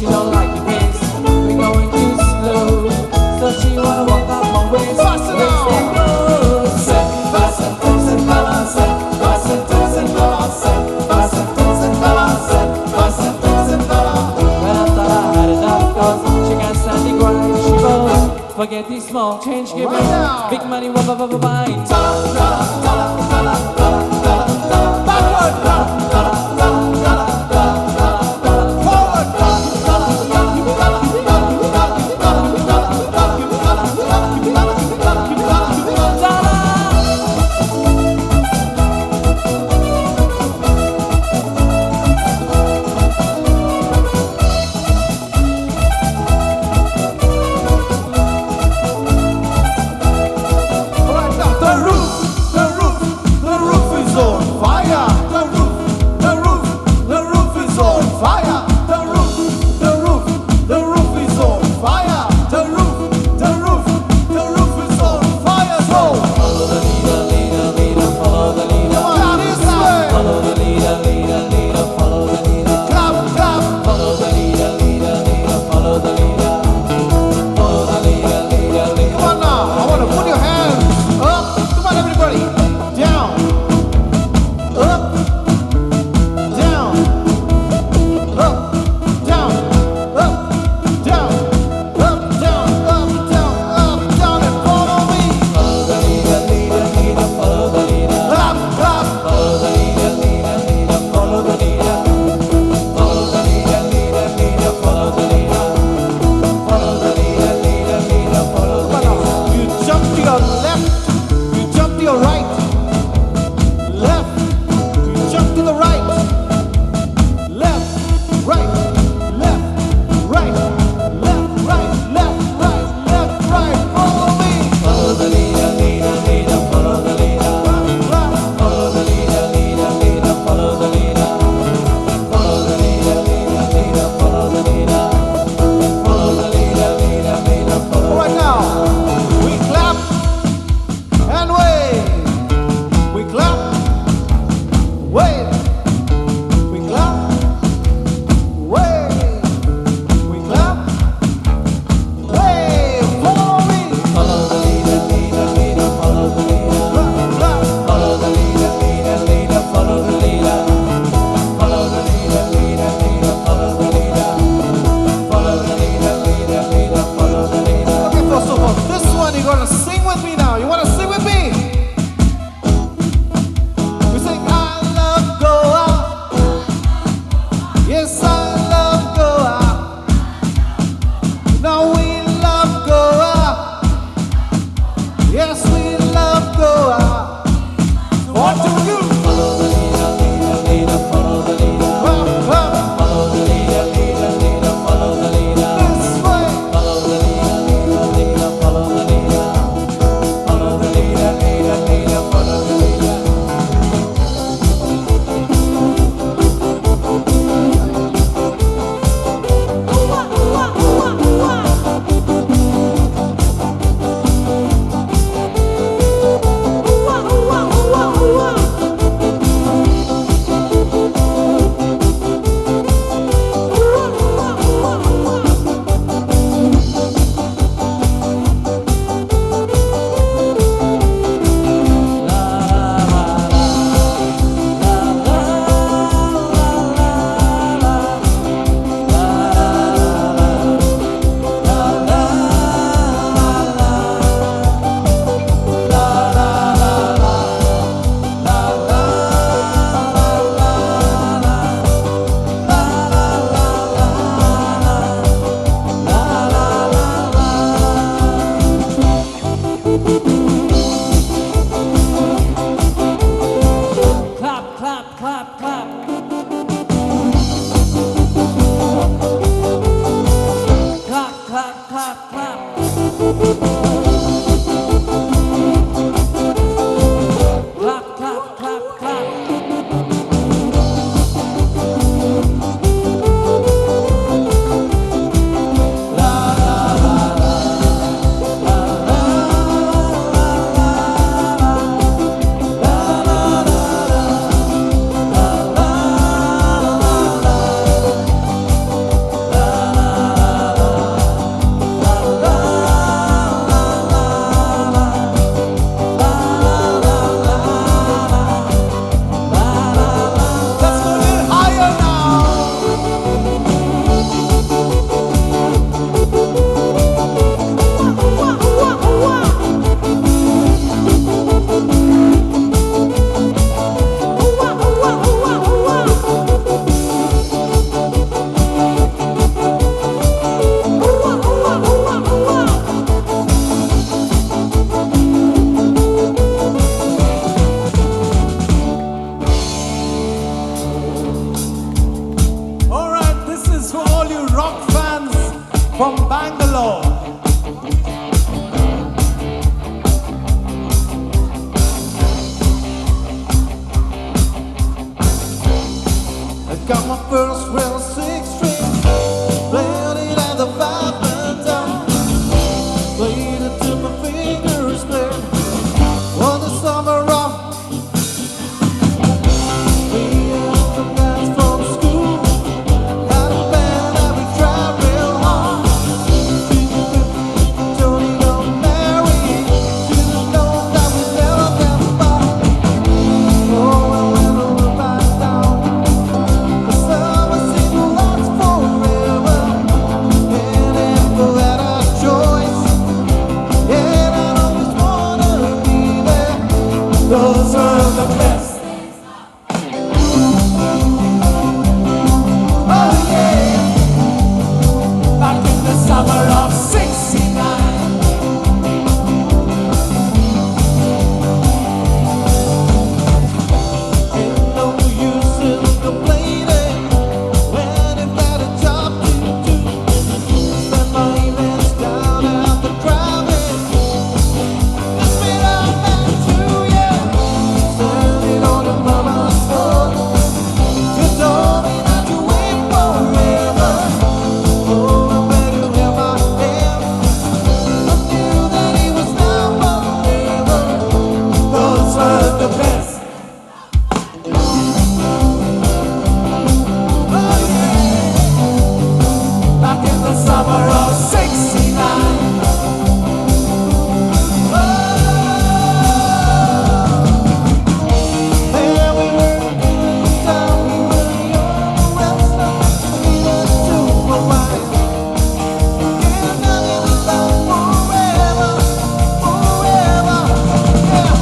she don't like the pace. We're going too slow, so she wanna walk up my waist. Fast and goes. Fast and goes and balance. Fast and goes and balance. Fast and goes and balance. Fast and goes and balance. When I thought I had enough, cause she can't stand the grind. She goes, forget the small change, give me big money, wine. The roof, from Bangalore. I got my first real six string, played it at the 5 and down, played it till my fingers bled. Was the summer of we had to dance from school, had a band and we tried real hard. Tony got married, should've known that we never get far. Oh, I went over back down. The summer seemed to last forever, and if we had a choice, yeah, I'd always wanna be there. Those are the best. Oh yeah, back in the summer of '69. Ain't no use in complaining when you've got a job to do. Spend my evenings down at the drive-in. It's been out there too, yeah. Standing on your mama's phone. You told me that you wait forever. Oh, and when you held my hand, I knew that it was now forever. Those were the best. Oh yeah, back in the summer of '69. There we were in town, we were young and restless, we were too wild. Yeah, now it was love forever, forever, yeah.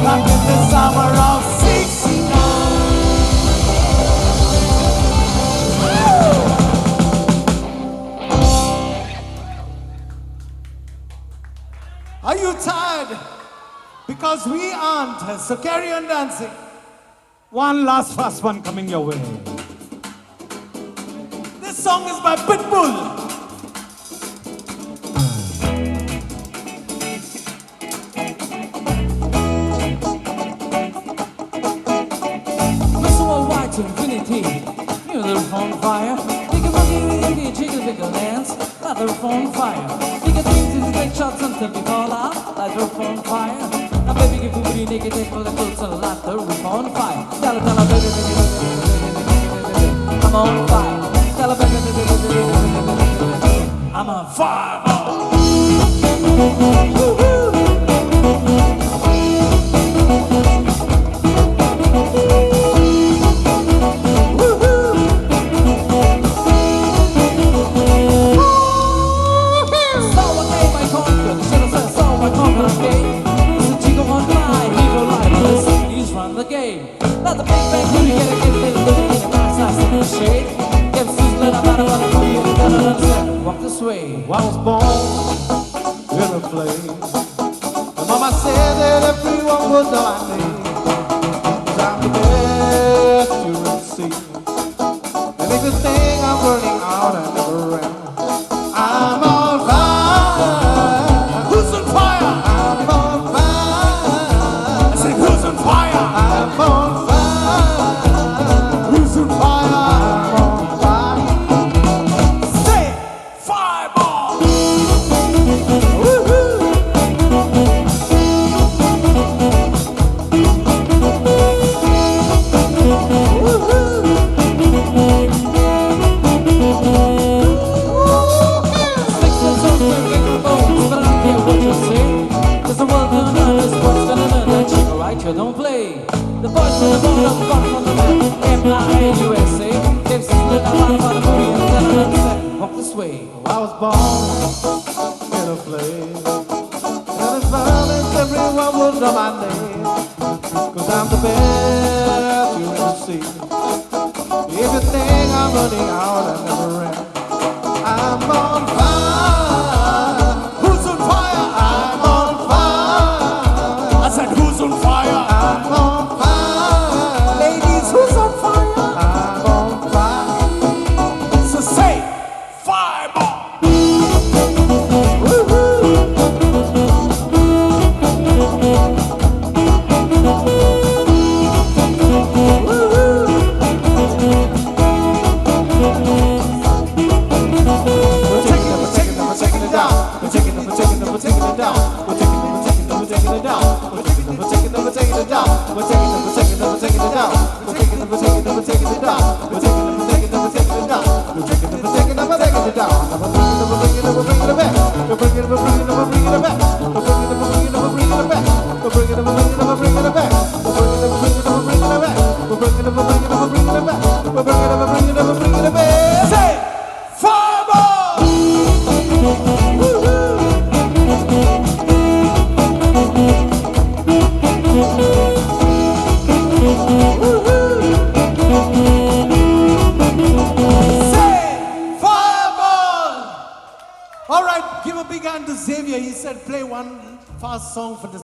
Back in the summer of '69. Are you tired? Because we aren't, so carry on dancing. One last fast one coming your way. This song is by Pitbull. Visual white to infinity, new little on fire. Take a boogie, jiggle, wiggle, dance, let the roof on fire. Take a thing to take shots until we fall out, let the roof on fire. Now baby, give booty naked, take all the clothes and let the roof on fire. Tell her, baby, I'm on fire. Tell her, baby, I'm on fire. Woo-hoo. The game. Let the big bang booty get a little bit in a nice little shade. Give Susan a matter of the walk this way. I was born in a flame. And Mama said that everyone would know my name. 'Cause I'm the best you will see. And if you think I'm burning out, I never ran. I'm on fire. Who's on fire? I'm on fire. I said, who's on fire? I'm on fire. Who's on fire? I'm on fire. Say fireball. Woo-hoo. Woo-hoo. amateur, don't play. The boys from the border, come from the map, M-I-A-USA. They've seen the line for the movie and tell them to walk this way. I was born in a place, and as long as everyone would know my name, 'cause I'm the best you ever see. If you think I'm running out, I never ran. I'm on fire. Who's on fire? I'm on fire. I said, who's on fire? I'm on fire. Ladies, who's on fire? I'm on fire. So say, fireball. Give a big hand to Xavier. He said play one fast song for the